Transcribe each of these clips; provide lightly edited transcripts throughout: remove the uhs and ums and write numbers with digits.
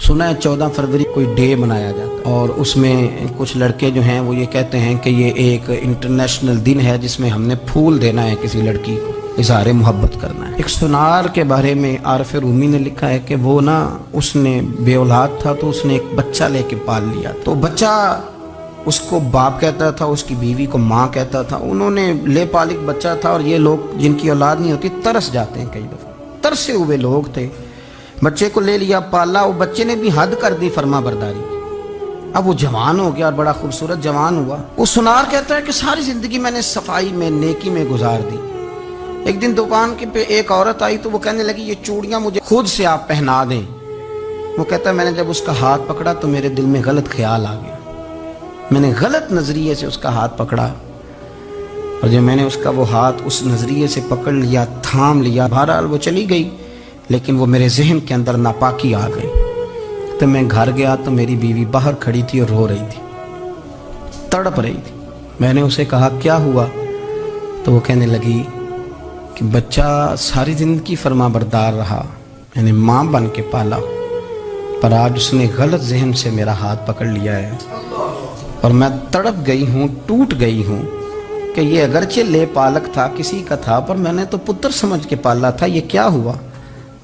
सुना है 14 फरवरी कोई डे मनाया जाता है और उसमें कुछ लड़के जो हैं वो ये कहते हैं कि ये एक इंटरनेशनल दिन है जिसमें हमने फूल देना है किसी लड़की को, इज़हार मोहब्बत करना है। एक सुनार के बारे में आरिफ रूमी ने लिखा है कि वो ना उसने बेऔलाद था तो उसने एक बच्चा लेके पाल लिया। तो बच्चा उसको बाप कहता था, उसकी बीवी को माँ कहता था। उन्होंने ले पालिक बच्चा था और ये लोग जिनकी औलाद नहीं होती तरस जाते हैं, कई दफ़ा तरसे हुए लोग थे। बच्चे को ले लिया, पाला, वो बच्चे ने भी हद कर दी फर्मा बरदारी। अब वो जवान हो गया और बड़ा खूबसूरत जवान हुआ। वो सुनार कहता है कि सारी जिंदगी मैंने सफाई में, नेकी में गुजार दी। एक दिन दुकान के पे एक औरत आई तो वो कहने लगी ये चूड़ियां मुझे खुद से आप पहना दें। वो कहता है मैंने जब उसका हाथ पकड़ा तो मेरे दिल में गलत ख्याल आ गया, मैंने गलत नजरिए से उसका हाथ पकड़ा और जब मैंने उसका वो हाथ उस नजरिए से पकड़ लिया, थाम लिया, बहरहाल वो चली गई, लेकिन वो मेरे जहन के अंदर नापाकी आ गई। तो मैं घर गया तो मेरी बीवी बाहर खड़ी थी और रो रही थी, तड़प रही थी। मैंने उसे कहा क्या हुआ? तो वो कहने लगी कि बच्चा सारी जिंदगी फर्मा बरदार रहा, मैंने माँ बन के पाला, पर आज उसने गलत जहन से मेरा हाथ पकड़ लिया है और मैं तड़प गई हूँ, टूट गई हूँ कि ये अगरचे ले पालक था, किसी का था, पर मैंने तो पुत्र समझ के पाला था, ये क्या हुआ?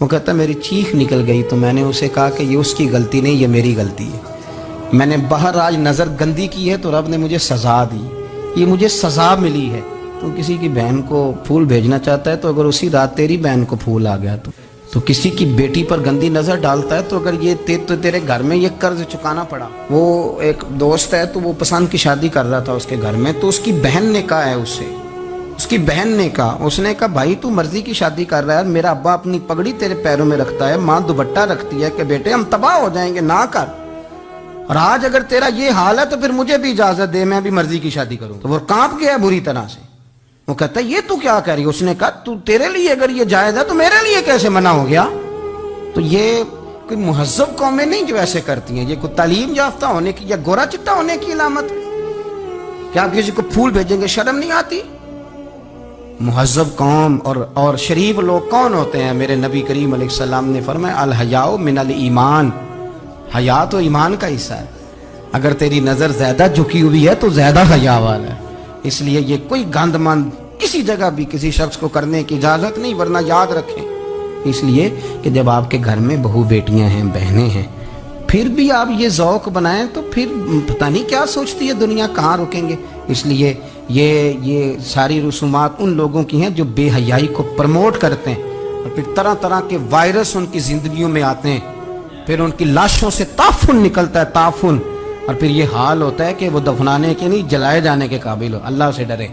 वो कहता मेरी चीख निकल गई। तो मैंने उसे कहा कि ये उसकी गलती नहीं, ये मेरी गलती है। मैंने बाहर आज नज़र गंदी की है तो रब ने मुझे सज़ा दी, ये मुझे सज़ा मिली है। तो किसी की बहन को फूल भेजना चाहता है तो अगर उसी रात तेरी बहन को फूल आ गया तो किसी की बेटी पर गंदी नज़र डालता है तो अगर ये तेरे घर में ये कर्ज चुकाना पड़ा। वो एक दोस्त है तो वो पसंद की शादी कर रहा था उसके घर में, तो उसकी बहन ने कहा है उससे, उसकी बहन ने कहा, उसने कहा भाई तू मर्जी की शादी कर रहा है, मेरा अब्बा अपनी पगड़ी तेरे पैरों में रखता है, माँ दुपट्टा रखती है कि बेटे हम तबाह हो जाएंगे, ना कर। और आज अगर तेरा ये हाल है तो फिर मुझे भी इजाजत दे, मैं भी मर्जी की शादी करूं। तो वो कांप गया बुरी तरह से। वो कहता है ये तू क्या कह रही है? उसने कहा तू तेरे लिए अगर ये जायज है तो मेरे लिए कैसे मना हो गया? तो ये कोई मुहज्जब कौमें नहीं जो ऐसे करती हैं, ये कोई तालीम याफ्ता होने की या गोरा चिट्टा होने की इलामत है? क्या आप किसी को फूल भेजेंगे, शर्म नहीं आती? मुहज्जब कौम और शरीफ लोग कौन होते हैं? मेरे नबी करीम अलैहिस्सलाम ने फरमाया अल हयाउ मिनल ईमान, हया तो ईमान का हिस्सा है। अगर तेरी नजर ज्यादा झुकी हुई है तो ज्यादा हया वाला है। इसलिए ये कोई गंदमंद किसी जगह भी किसी शख्स को करने की इजाजत नहीं, वरना याद रखें इसलिए कि जब आपके घर में बहू बेटियां हैं, बहनें हैं, फिर भी आप ये ज़ौक़ बनाएं तो फिर पता नहीं क्या सोचती है दुनिया, कहाँ रुकेंगे। इसलिए ये सारी रसूमात उन लोगों की हैं जो बेहयाई को प्रमोट करते हैं और फिर तरह तरह के वायरस उनकी ज़िंदगियों में आते हैं, फिर उनकी लाशों से ताफुन निकलता है, ताफुन, और फिर ये हाल होता है कि वो दफनाने के नहीं जलाए जाने के काबिल हो। अल्लाह से डरे,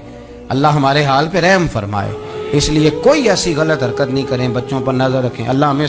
अल्लाह हमारे हाल पे रहम फरमाए। इसलिए कोई ऐसी गलत हरकत नहीं करें, बच्चों पर नजर रखें। अल्लाह हमें